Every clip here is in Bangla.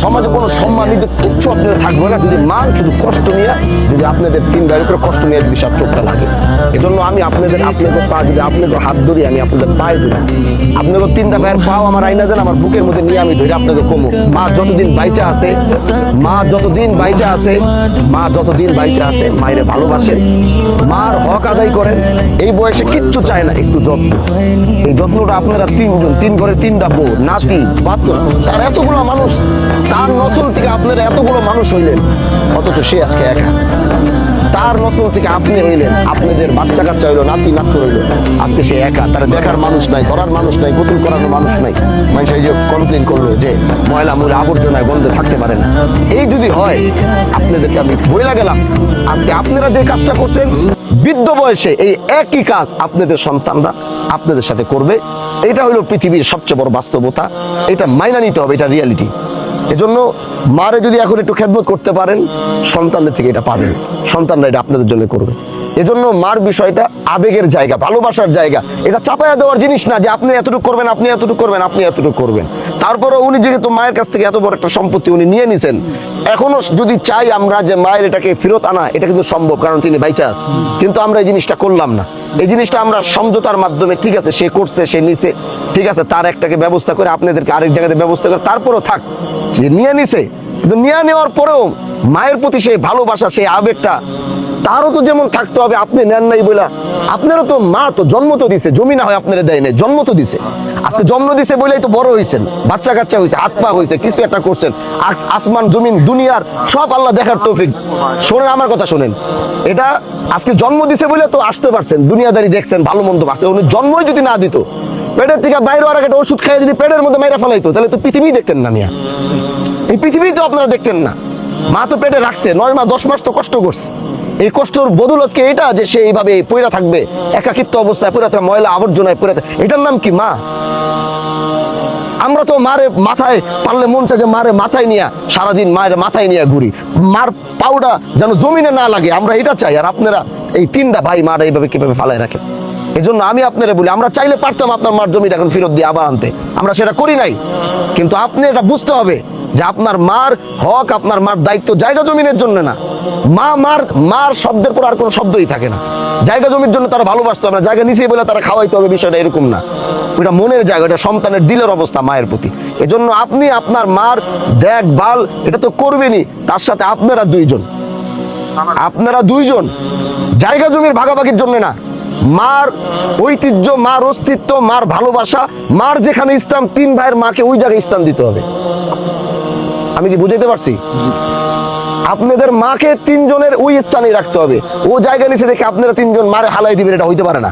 সমাজে কোনো সম্মান নিতে কিচ্ছু আপনাদের থাকবে না যদি মান শুধু কষ্ট নিয়ে যদি আপনাদের তিন ভাইয়ের উপরে কষ্ট নিয়ে বিষাদ চোখটা লাগে। এজন্য আমি আপনাদের পা যদি আপনাদের হাত ধরি আমি আপনাদের পায়ে ধরি, আপনাদের তিনটা ভাইয়ের পাও আমার আইনা দেন, আমার বুকের মধ্যে নিয়ে আমি ধরি আপনাদের কমু। মা যতদিন বাইচা আছে, মা যতদিন বাইচা আছে, মা যতদিন বাইচা আছে মায়ের ভালোবাসেন, মার হক আদায় করেন। এই বয়সে কিচ্ছু চায় না, একটু যত্ন। এই যত্নটা আপনারা তিনজন, তিন ঘরে তিনটা বউ, নাতি, পাত্র, তার এতগুলো মানুষ, তার নসল থেকে আপনারা এতগুলো মানুষ হইলেন, অথচ সে আজকে একা। তার নসল থেকে আপনি হইলেন, আপনাদের বাচ্চা কাচ্চা হইলো, নাতি নাত্য হইলো, আজকে সে একা। তার দেখার মানুষ নাই, করার মানুষ নাই, গোসল করানোর মানুষ নাই। মানুষ এই যে কমপ্লেন করলো যে ময়লা মুলে আবর্জনায় গন্ধে থাকতে পারে না। এই যদি হয়, আপনাদেরকে আমি বইলা গেলাম, আজকে আপনারা যে কাজটা করছেন বৃদ্ধ বয়সে এই একই কাজ আপনাদের সন্তানরা আপনাদের সাথে করবে। এটা হলো পৃথিবীর সবচেয়ে বড় বাস্তবতা, এটা মাইনা নিতে হবে, এটা রিয়ালিটি। এজন্য মারে যদি এখন একটু খেদমত করতে পারেন, সন্তানদের থেকে এটা পাবেন, সন্তানরা এটা আপনাদের জন্য করবে। এজন্য মার বিষয়টা আবেগের জায়গা, ভালোবাসার জায়গা, এটা চাপায়া দেওয়ার জিনিস না যে আপনি এতটুকু করবেন, আপনি এতটুকু করবেন, আপনি এতটুকু করবেন। তারপরে উনি যেহেতু মায়ের কাছ থেকে এত বড় একটা সম্পত্তি উনি নিয়ে নিছেন, এখনো যদি চাই আমরা যে মায়ের এটাকে ফেরত আনা, এটা কিন্তু সম্ভব, কারণ তিনি বাইচা আছে। কিন্তু আমরা এই জিনিসটা করলাম না। এই জিনিসটা আমরা সমঝোতার মাধ্যমে, ঠিক আছে সে করছে, সে নিছে, ঠিক আছে তার একটাকে ব্যবস্থা করে আপনাদেরকে আরেক জায়গাতে ব্যবস্থা করে তারপরেও থাক, যে নিয়ে নিছে, কিন্তু নিয়ে নেওয়ার পরেও মায়ের প্রতি সেই ভালোবাসা, সেই আবেগটা তারও তো যেমন থাকতে হবে। আপনি নেন নাই বলে, আপনারও তো মা তো জন্ম তো দিছে, জমি না হয় আপনারা দেয় নাই, জন্ম তো দিছে। আজকে জন্ম দিছে বলেই তো বড় হয়েছেন, বাচ্চা কাচ্চা হয়েছে, হাত পা হয়েছে, কিছু একটা করছেন। আসমান জমিন দুনিয়ার সব আল্লাহ দেখার তৌফিক। শোনেন আমার কথা, শোনেন, এটা আজকে জন্ম দিছে বলে তো আসতে পারছেন, দুনিয়াদারি দেখছেন, ভালো মন্দ পারছে। উনি জন্মই যদি না দিত, পেটের থেকে বাইরে আর একটা ওষুধ খাইয়ে যদি পেটের মধ্যে মেরে ফেলাইতো, তাহলে তো পৃথিবী দেখতেন না মিয়া, এই পৃথিবী তো আপনারা দেখতেন না। মা তো পেটে রাখছে 9 মাস 10 মাস তো কষ্ট করছে। এই কষ্টের বদৌলত কি এটা যে সে এইভাবে পইরা থাকবে, একাকিত্ব অবস্থায় পইরা থাকবে, ময়লা আবর্জনায় পইরা থাকবে? এটার নাম কি মা? আমরা তো মারে মাথায় পারলে মন চায় যে মারে মাথায় নিয়ে সারাদিন মায়ের মাথায় নিয়ে ঘুরি, মার পাউডা যেন জমিনে না লাগে, আমরা এটা চাই। আর আপনারা এই তিনটা ভাই মারা এইভাবে কিভাবে ফালায় রাখেন? এই জন্য আমি আপনারা বলি, আমরা চাইলে পারতাম আপনার মার জমিটা এখন ফেরত দিয়ে আবার আনতে, আমরা সেটা করি নাই। কিন্তু আপনি এটা বুঝতে হবে যে আপনার মার হক, আপনার মার দায়িত্ব জায়গা জমিনের জন্য না। মার শব্দের পর আর কোনো শব্দই থাকে না। জায়গা জমির জন্য তারা ভালোবাসতো, আমরা জায়গা নিচেই বলে তারা খাওয়াইতে হবে, বিষয়টা এরকম না। ওইটা মনের জায়গা, এটা সন্তানের দিলের অবস্থা মায়ের প্রতি। এজন্য আপনি আপনার মার দেখভাল এটা তো করবেনই, তার সাথে আপনারা দুইজন জায়গা জমির ভাগাভাগির জন্য না, মার ঐতিহ্য, মার অস্তিত্ব, মার ভালোবাসা, মার যেখানে স্থান, তিন ভাইয়ের মাকে ওই জায়গায় স্থান দিতে হবে। আমি কি বুঝাইতে পারছি? আপনাদের মাকে তিনজনের ওই স্থানে রাখতে হবে। ও জায়গা নিচে দেখে আপনারা তিনজন মারে হালাই দিবেন, এটা হইতে পারে না।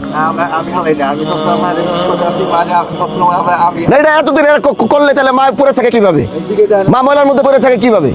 এটা এতদিন করলে তাহলে মা পড়ে থাকে কিভাবে? মা ময়লার মধ্যে পড়ে থাকে কিভাবে?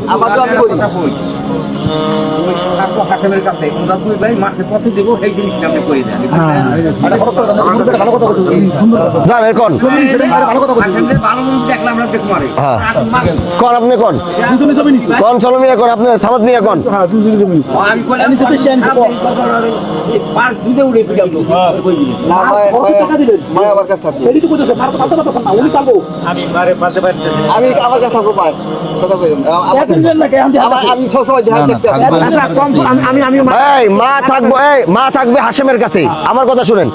মা থাকবে হাশেমের কাছে। আমার কথা শুনেন,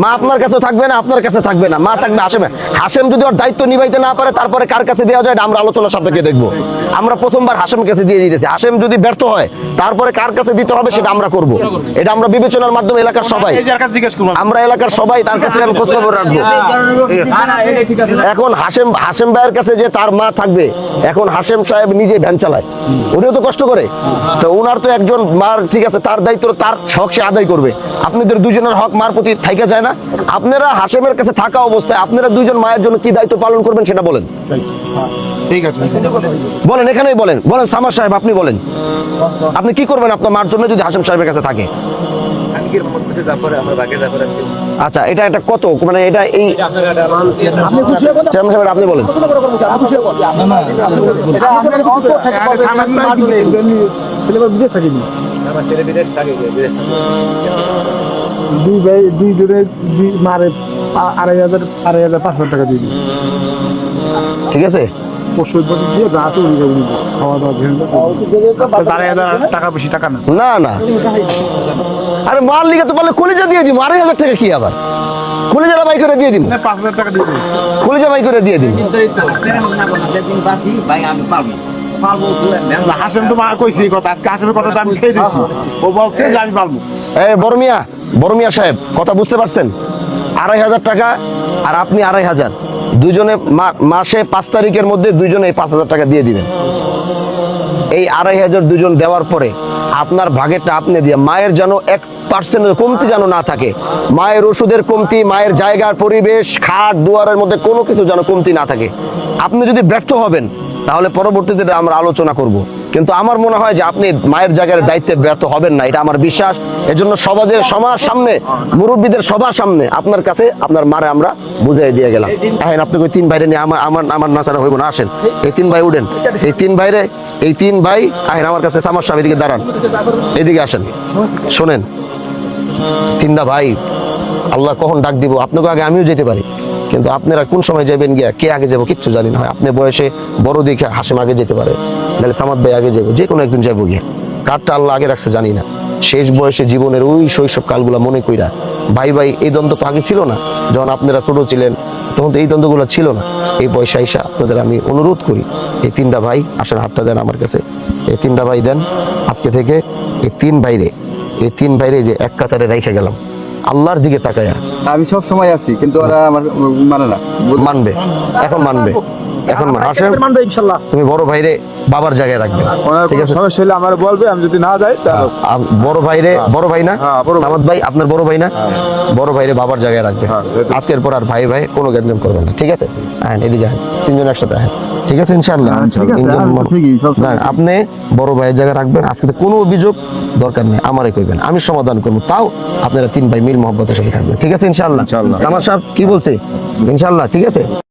মা আপনার কাছে থাকবে না, আপনার কাছে থাকবে না, মা থাকবে হাশেমের। হাশেম যদি ওর দায়িত্ব নিভাইতে না পারে, তারপরে কার কাছে দেওয়া যায় আমরা আলোচনা সাপেক্ষে দেখবো। আমরা প্রথমবার হাশেমের কাছে দিয়ে দিতেছি, হাশেম যদি ব্যর্থ হয় তারপরে কার কাছে দিতে হবে সেটা আমরা করব। এটা আমরা বিবেচনার মাধ্যমে এলাকার সবাই, আমরা এলাকার সবাই তার কাছে খোঁজ খবর রাখবো। এখন হাশেম ভাইয়ের কাছে যে তার মা থাকবে, এখন হাশেম সাহেব নিজে ভ্যান চালায়, উনিও তো কষ্ট করে, তো ওনার তো একজন মার, ঠিক আছে তার দায়িত্ব, তার হক সে আদায় করবে। আপনাদের দুজনের হক মার প্রতি থাইকা যায় না? আপনারা হাশেমের কাছে থাকা অবস্থায় আপনারা দুইজন মায়ের জন্য কি দায়িত্ব পালন করবেন সেটা বলেন। ঠিক আছে বলেন, এখানেই বলেন সামার সাহেব, আপনি বলেন আপনি কি করবেন আপনার মার জন্য যদি হাশেম সাহেবের কাছে থাকে? আচ্ছা, এটা একটা কত, মানে এটা এই আপনি বলেন। দুই জনে মারে 2,500 টাকা দিয়ে দিই। ঠিক আছে, ওষুধ দিয়ে রাতে খাওয়া দাওয়া টাকা বেশি টাকা না না না, আরে মাল লিখে তো বললে কলিজা দিয়ে দিব, 2,500 টাকা কি আবার, কলিজাটা বাই করে দিয়ে দিব, 5,000 টাকা দিয়ে দেবো। কলিজা বাই করে দিয়ে দিব। হাসেম তো মা কইছি এই কথা, আজকে হাসেমের কথা তো আমি খেয়ে দিয়েছি, ও বলছে যে আমি পারবো। এই বড় মিয়া সাহেব, কথা বুঝতে পারছেন? 2,500 টাকা আর আপনি 2,500, দুজনে মাসে 5 তারিখের মধ্যে দুজনে 5,000 টাকা দিয়ে দিবেন। এই 2,500 দুজন দেওয়ার পরে আপনার ভাগেরটা আপনি দিয়ে, মায়ের যেন 1% কমতি যেন না থাকে, মায়ের ওষুধের কমতি, মায়ের জায়গার পরিবেশ, খাট দুয়ারের মধ্যে কোনো কিছু যেন কমতি না থাকে। আপনি যদি ব্যর্থ হবেন তাহলে পরবর্তীতে আমরা আলোচনা করব, কিন্তু আমার মনে হয় যে আপনি মায়ের জায়গার দায়িত্বে ব্যর্থ হবেন না, এটা আমার বিশ্বাস। এজন্য সমাজের সামনে, মুরব্বীদের সবার সামনে আপনার কাছে আপনার মারে আমরা বুঝাই দিয়ে গেলাম। এখন আপনি ওই 3 ভাইরে নিয়ে আমার নাচারা হইব না, আসেন এই 3 ভাই উঠেন, এই তিন ভাই আহেন আমার কাছে, সামার সাহেব এদিকে দাঁড়ান, এদিকে আসেন, শোনেন 3টা ভাই, আল্লাহ কখন ডাক দিব আপনাকে আগে আমিও যেতে পারি, কিন্তু আপনারা কোন সময় যাবেন গিয়া, কে আগে যাবো কিচ্ছু জানি না। হয় আপনি বয়সে বড় দেখে হাসিম আগে যেতে পারে, তাহলে সামাদ ভাই আগে যাবো, যে কোনো একজন যাবো গিয়া, কারটা আল্লাহ আগে রাখছে জানি না। শেষ বয়সে জীবনের ওই শৈশব কালগুলা মনে কইরা, ভাই এই দ্বন্দ্ব তো আগে ছিল না, যখন আপনারা ছোট ছিলেন তখন তো এই দ্বন্দ্বগুলো ছিল না। এই বয়সে আইসা আপনাদের আমি অনুরোধ করি, এই 3টা ভাই আসেন, হাতটা দেন আমার কাছে, এই 3টা ভাই দেন। আজকে থেকে এই 3 ভাইরে যে এক কাতারে রেখে গেলাম, আল্লাহর দিকে তাকায়া। আমি সব সময় আছি, কিন্তু ওরা আমার মানে না, মানবে, এখন মানবে, আসেন মানবে ইনশাআল্লাহ। তুমি বড় ভাইরে বাবার জায়গায় রাখবে, ঠিক আছে? সমস্যা হলে আমার বলবে, আমি যদি না যাই তাহলে বড় ভাই না, হ্যাঁ, বড় ভাই। সামাদ ভাই আপনার বড় ভাই না, বড় ভাইরে বাবার জায়গায় রাখবে। হ্যাঁ, আজকের পর আর ভাই কোনো গ্যাঞ্জাম করবে না, ঠিক আছে? হ্যাঁ, এদিকে আসেন, 3জন একসাথে আসেন, ঠিক আছে? ইনশাআল্লাহ ঠিক আছে, ঠিকই, সব না, আপনি বড় ভাইয়ের জায়গায় রাখবেন। আজকে তো কোনো অভিযোগ দরকার নেই, আমারে কইবেন, আমি সমাধান করবো, তাও আপনারা 3 ভাই মিল মহব্বতের সাথে থাকবেন, ঠিক আছে? ইনশাআল্লাহ। সামাদ সাহেব কি বলছে? ইনশাআল্লাহ, ঠিক আছে?